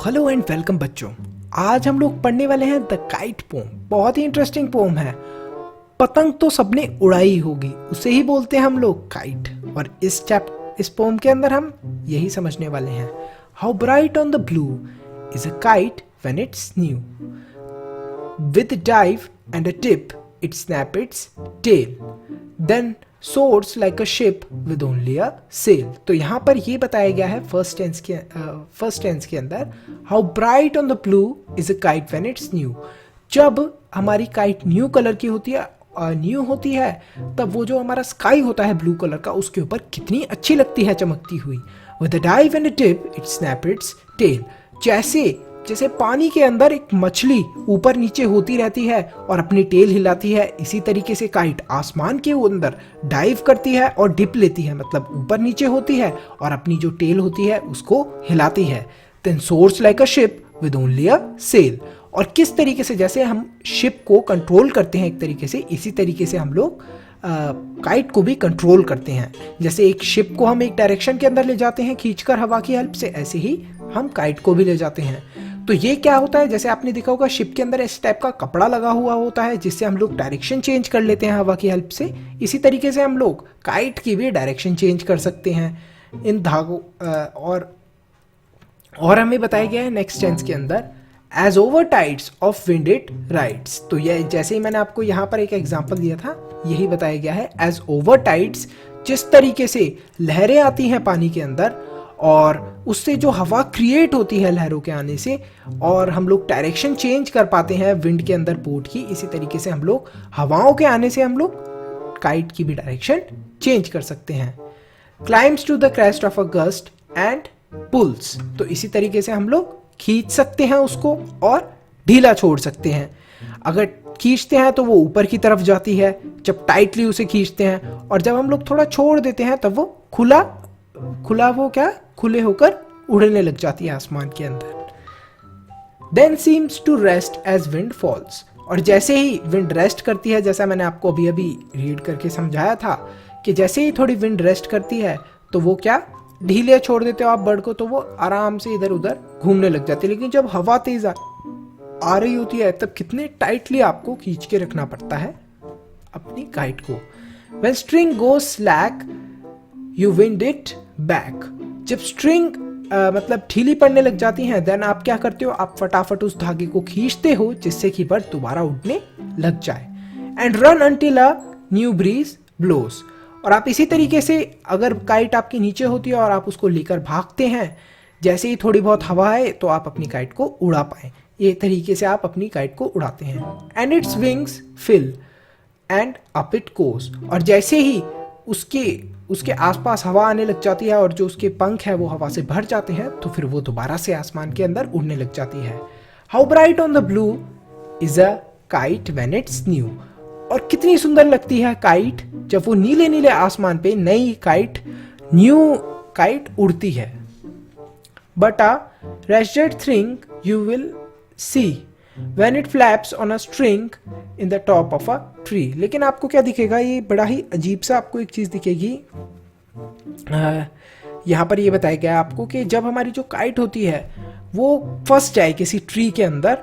Hello and welcome बच्चों। आज हम लोग पढ़ने वाले हैं द काइट पोम। बहुत ही इंटरेस्टिंग पोम है। पतंग तो सबने उड़ाई होगी, उसे ही बोलते हैं हम लोग काइट। और इस पोम के अंदर हम यही समझने वाले हैं। How bright on the blue is a kite when it's new, with dive and a dip it snap its tail, then soars like a ship with only a sail. तो यहाँ पर ये बताया गया है फर्स्ट टेंस के अंदर, how bright on the blue is a kite when it's new. जब हमारी काइट न्यू कलर की होती है, न्यू होती है, तब वो जो हमारा स्काई होता है ब्लू कलर का, उसके ऊपर कितनी अच्छी लगती है चमकती हुई। With a dive and a dip it snap its tail. जैसे पानी के अंदर एक मछली ऊपर नीचे होती रहती है और अपनी टेल हिलाती है, इसी तरीके से काइट आसमान के अंदर डाइव करती है और डिप लेती है, मतलब ऊपर नीचे होती है और अपनी जो टेल होती है उसको हिलाती है। Then soars like a ship with only a sail. और किस तरीके से, जैसे हम शिप को कंट्रोल करते हैं एक तरीके से, इसी तरीके से हम लोग काइट को भी कंट्रोल करते हैं। जैसे एक शिप को हम एक डायरेक्शन के अंदर ले जाते हैं खींचकर हवा की हेल्प से, ऐसे ही हम काइट को भी ले जाते हैं। तो ये क्या होता है, जैसे आपने देखा होगा शिप के अंदर इस टाइप का कपड़ा लगा हुआ होता है जिससे हम लोग डायरेक्शन चेंज कर लेते हैं हवा की हेल्प से। इसी तरीके से हम लोग काइट की भी डायरेक्शन चेंज कर सकते हैं इन धागों। और हमें बताया गया है नेक्स्ट टेंस के अंदर, as over tides of wind it rides. तो ये जैसे ही मैंने आपको यहाँ पर एक एग्जांपल दिया था, यही बताया गया है एज ओवर टाइड्स। जिस तरीके से लहरें आती हैं पानी के अंदर और उससे जो हवा क्रिएट होती है लहरों के आने से, और हम लोग डायरेक्शन चेंज कर पाते हैं विंड के अंदर बोट की, इसी तरीके से हम लोग हवाओं के आने से हम लोग काइट की भी डायरेक्शन चेंज कर सकते हैं। Climbs to the crest of a gust and pulls. तो इसी तरीके से हम लोग खींच सकते हैं उसको और ढीला छोड़ सकते हैं। अगर खींचते हैं तो वो ऊपर की तरफ जाती है जब टाइटली उसे खींचते हैं, और जब हम लोग थोड़ा छोड़ देते हैं तब वो खुले होकर उड़ने लग जाती है आसमान के अंदर। Then seems to rest as wind falls. और जैसे ही विंड रेस्ट करती है, जैसा मैंने आपको अभी अभी रीड करके समझाया था कि जैसे ही थोड़ी विंड रेस्ट करती है तो वो क्या, ढीले छोड़ देते हो आप बर्ड को तो वो आराम से इधर उधर घूमने लग जाती है। लेकिन जब हवा तेज आ रही होती है तब कितने टाइटली आपको खींच के रखना पड़ता है अपनी काइट को। When string goes slack, you wind it back। जब स्ट्रिंग मतलब ढीली पड़ने लग जाती है, देन आप क्या करते हो, आप फटाफट उस धागे को खींचते हो जिससे कि बर्ड दोबारा उड़ने लग जाए। And run until a new breeze blows. और आप इसी तरीके से, अगर काइट आपकी नीचे होती है और आप उसको लेकर भागते हैं, जैसे ही थोड़ी बहुत हवा आए तो आप अपनी काइट को उड़ा पाए, ये तरीके से आप अपनी काइट को उड़ाते हैं। And its wings fill and up it goes. और जैसे ही उसके आसपास हवा आने लग जाती है और जो उसके पंख है वो हवा से भर जाते हैं, तो फिर वो दोबारा से आसमान के अंदर उड़ने लग जाती है। How bright on the blue is a kite when it's new. और कितनी सुंदर लगती है काइट जब वो नीले नीले आसमान पे नई काइट, न्यू काइट उड़ती है। But a wretched thing you will see when it flaps on a string in the top of a tree। लेकिन आपको क्या दिखेगा, ये बड़ा ही अजीब सा आपको एक चीज दिखेगी। यहाँ पर ये बताया गया आपको कि जब हमारी जो काइट होती है वो फंस जाए किसी ट्री के अंदर,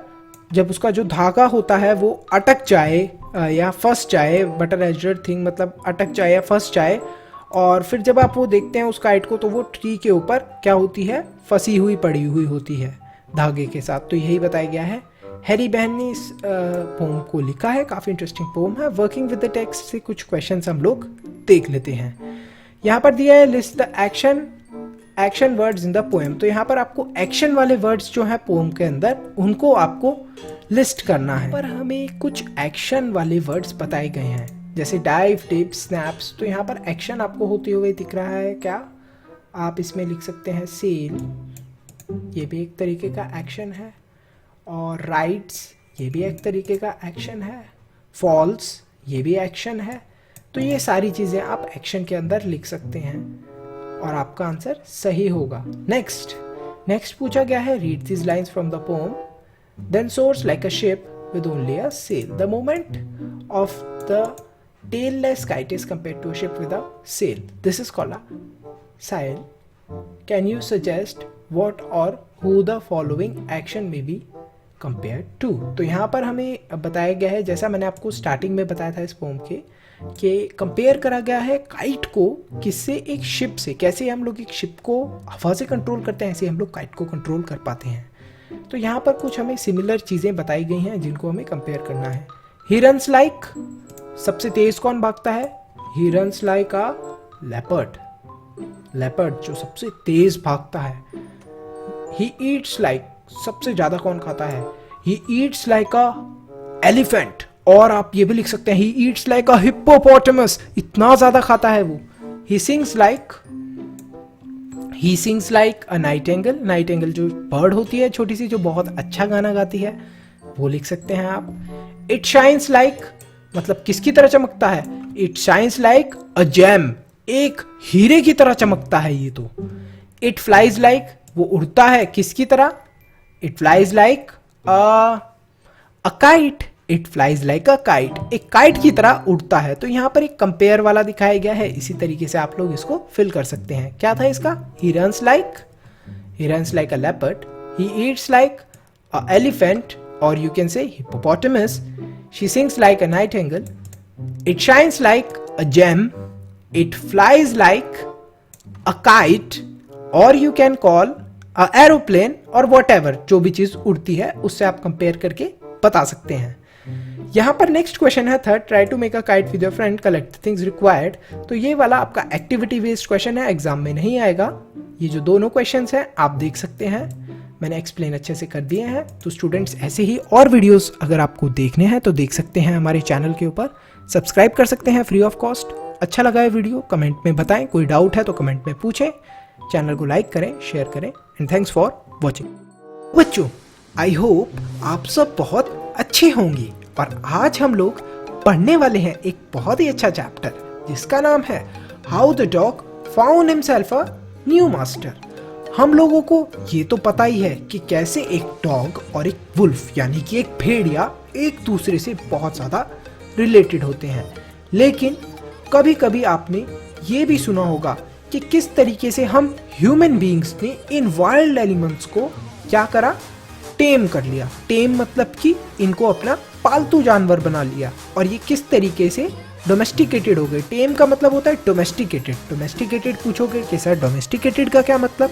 जब उसका जो धागा होता है वो अटक जाए या फंस जाए, बट अ wretched thing मतलब अटक जाए या फंस जाए, और फिर जब आप वो देखते हैं उस काइट को तो वो ट्री के ऊपर क्या होती है, फंसी हुई पड़ी हुई होती है धागे के साथ। तो यही बताया गया है। हैरी बहन ने इस पोम को लिखा है, काफ़ी इंटरेस्टिंग पोम है। वर्किंग विद द टेक्स्ट से कुछ क्वेश्चंस हम लोग देख लेते हैं। यहाँ पर दिया है list the action words in the poem. तो यहाँ पर आपको एक्शन वाले वर्ड्स जो है पोम के अंदर, उनको आपको लिस्ट करना है। पर हमें कुछ एक्शन वाले वर्ड्स बताए गए हैं, जैसे डाइव, टिप, स्नैप्स। तो यहाँ पर एक्शन आपको होते हुए दिख रहा है क्या, आप इसमें लिख सकते हैं सेल, ये भी एक तरीके का एक्शन है। और राइड्स, ये भी एक तरीके का एक्शन है। फॉल्स, ये भी एक्शन है। तो ये सारी चीज़ें आप एक्शन के अंदर लिख सकते हैं और आपका आंसर सही होगा। नेक्स्ट पूछा गया है, read this lines from the poem, then soars like a ship with only a sail. The moment of the tailless kite is compared to a ship with a sail. This is called a sail. Can you suggest what or who the following action may be compared to। तो यहाँ पर हमें बताया गया है, जैसा मैंने आपको स्टार्टिंग में बताया था इस पोम के, कि कंपेयर करा गया है काइट को किससे, एक शिप से। कैसे हम लोग एक शिप को हवा से कंट्रोल करते हैं, ऐसे हम लोग काइट को कंट्रोल कर पाते हैं। तो यहाँ पर कुछ हमें सिमिलर चीज़ें बताई गई हैं जिनको हमें कंपेयर करना है। ही रन्स लाइक, सबसे तेज कौन भागता है? He runs like a leopard, leopard जो सबसे तेज भागता है। ही ईट्स लाइक, सबसे ज्यादा कौन खाता है? He eats like a elephant, और आप ये भी लिख सकते हैं he eats like a hippopotamus, इतना ज्यादा खाता है वो। He sings like a Nightingale, Nightingale जो बर्ड होती है छोटी सी, जो बहुत अच्छा गाना गाती है, वो लिख सकते हैं आप। इट शाइन्स लाइक, मतलब किसकी तरह चमकता है? It shines like a gem, एक हीरे की तरह चमकता है ये तो। इट फ्लाइज लाइक, वो उड़ता है किसकी तरह? It flies like a kite, it flies like a kite, एक काइट की तरह उड़ता है। तो यहाँ पर एक कंपेयर वाला दिखाया गया है, इसी तरीके से आप लोग इसको फिल कर सकते हैं। क्या था इसका? He runs like a leopard, he eats like a elephant, और you can say hippopotamus, she sings like a nightingale, it shines like a gem, it flies like a kite, or you can call a aeroplane, और whatever, जो भी चीज उड़ती है उससे आप compare करके बता सकते हैं। यहाँ पर नेक्स्ट क्वेश्चन है third, try to make a kite with your friend, collect the things required. तो ये वाला आपका एक्टिविटी बेस्ड क्वेश्चन है, एग्जाम में नहीं आएगा। ये जो दोनों क्वेश्चंस हैं आप देख सकते हैं, मैंने एक्सप्लेन अच्छे से कर दिए हैं। तो स्टूडेंट्स ऐसे ही और वीडियोस अगर आपको देखने हैं तो देख सकते हैं हमारे चैनल के ऊपर, सब्सक्राइब कर सकते हैं फ्री ऑफ कॉस्ट। अच्छा लगा है वीडियो कमेंट में बताएं, कोई डाउट है तो कमेंट में पूछें, चैनल को लाइक करें, शेयर करें, एंड थैंक्स फॉर वॉचिंग। बच्चों, आई होप आप सब बहुत अच्छे होंगे, और आज हम लोग पढ़ने वाले हैं एक बहुत ही अच्छा चैप्टर जिसका नाम है how the dog found himself a new master. हम लोगों को ये तो पता ही है कि कैसे एक डॉग और एक वुल्फ यानी कि एक भेड़िया एक दूसरे से बहुत ज़्यादा रिलेटेड होते हैं, लेकिन कभी कभी आपने ये भी सुना होगा कि किस तरीके से हम ह्यूमन बीइंग्स ने इन वाइल्ड एनिमल्स को क्या करा? टेम कर लिया। टेम मतलब कि इनको अपना पालतू जानवर बना लिया, और ये किस तरीके से डोमेस्टिकेटेड हो गए। टेम का मतलब होता है डोमेस्टिकेटेड। डोमेस्टिकेटेड पूछोगे कि सर डोमेस्टिकेटेड का क्या मतलब?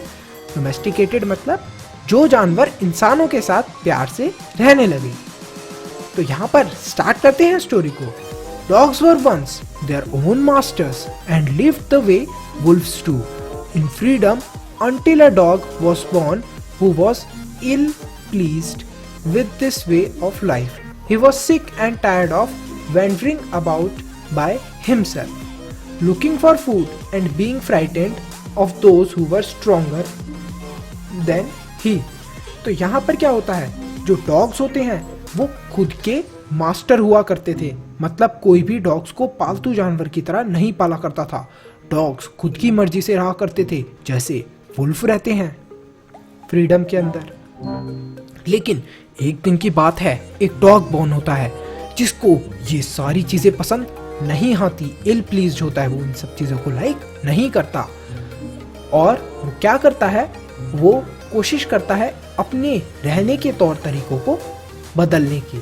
डोमेस्टिकेटेड मतलब जो जानवर इंसानों के साथ प्यार से रहने लगे। तो यहाँ पर स्टार्ट करते हैं स्टोरी को। Dogs were once their own masters and lived the way wolves do in freedom until a dog was born who was ill pleased with this way of life. He was sick and tired of wandering about by himself, looking for food and being frightened of those who were stronger than he. तो यहाँ पर क्या होता है, जो dogs होते हैं वो खुद के मास्टर हुआ करते थे। मतलब कोई भी डॉग्स को पालतू जानवर की तरह नहीं पाला करता था। डॉग्स खुद की मर्जी से रहा करते थे, जैसे वुल्फ रहते हैं फ्रीडम के अंदर। लेकिन एक दिन की बात है, एक डॉग बॉर्न होता है जिसको ये सारी चीजें पसंद नहीं आती, इल प्लीज्ड होता है, वो इन सब चीजों को लाइक नहीं करता। और वो क्या करता है, वो कोशिश करता है अपने रहने के तौर तरीकों को बदलने की।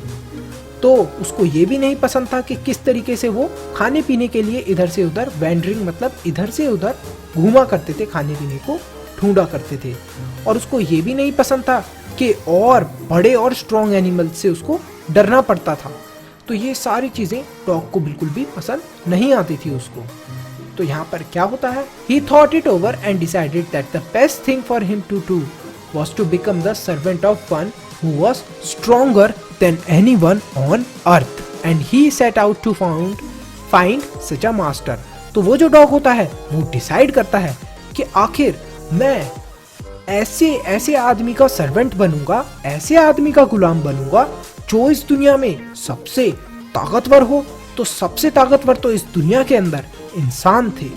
तो उसको ये भी नहीं पसंद था कि किस तरीके से वो खाने पीने के लिए इधर से उधर वैंडरिंग मतलब इधर से उधर घूमा करते थे, खाने पीने को ढूंढा करते थे। और उसको ये भी नहीं पसंद था कि और बड़े और स्ट्रॉन्ग एनिमल से उसको डरना पड़ता था। तो ये सारी चीजें डॉग को बिल्कुल भी पसंद नहीं आती थी उसको। तो यहाँ पर क्या होता है, he thought it over and decided that the best thing for him to do was to become the servant of one who was stronger than anyone on earth, and he set out to find such a master। तो वो जो dog होता है वो decide करता है कि आखिर मैं ऐसे आदमी का सर्वेंट बनूंगा, ऐसे आदमी का गुलाम बनूंगा जो इस दुनिया में सबसे ताकतवर हो। तो सबसे ताकतवर तो इस दुनिया के अंदर इंसान थे।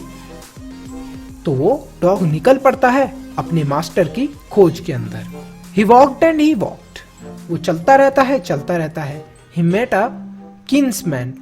तो वो डॉग निकल पड़ता है अपने मास्टर की खोज के अंदर। ही वॉक्ड एंड ही वॉक्ड, वो चलता रहता है। ही मेट अ किन्समैन,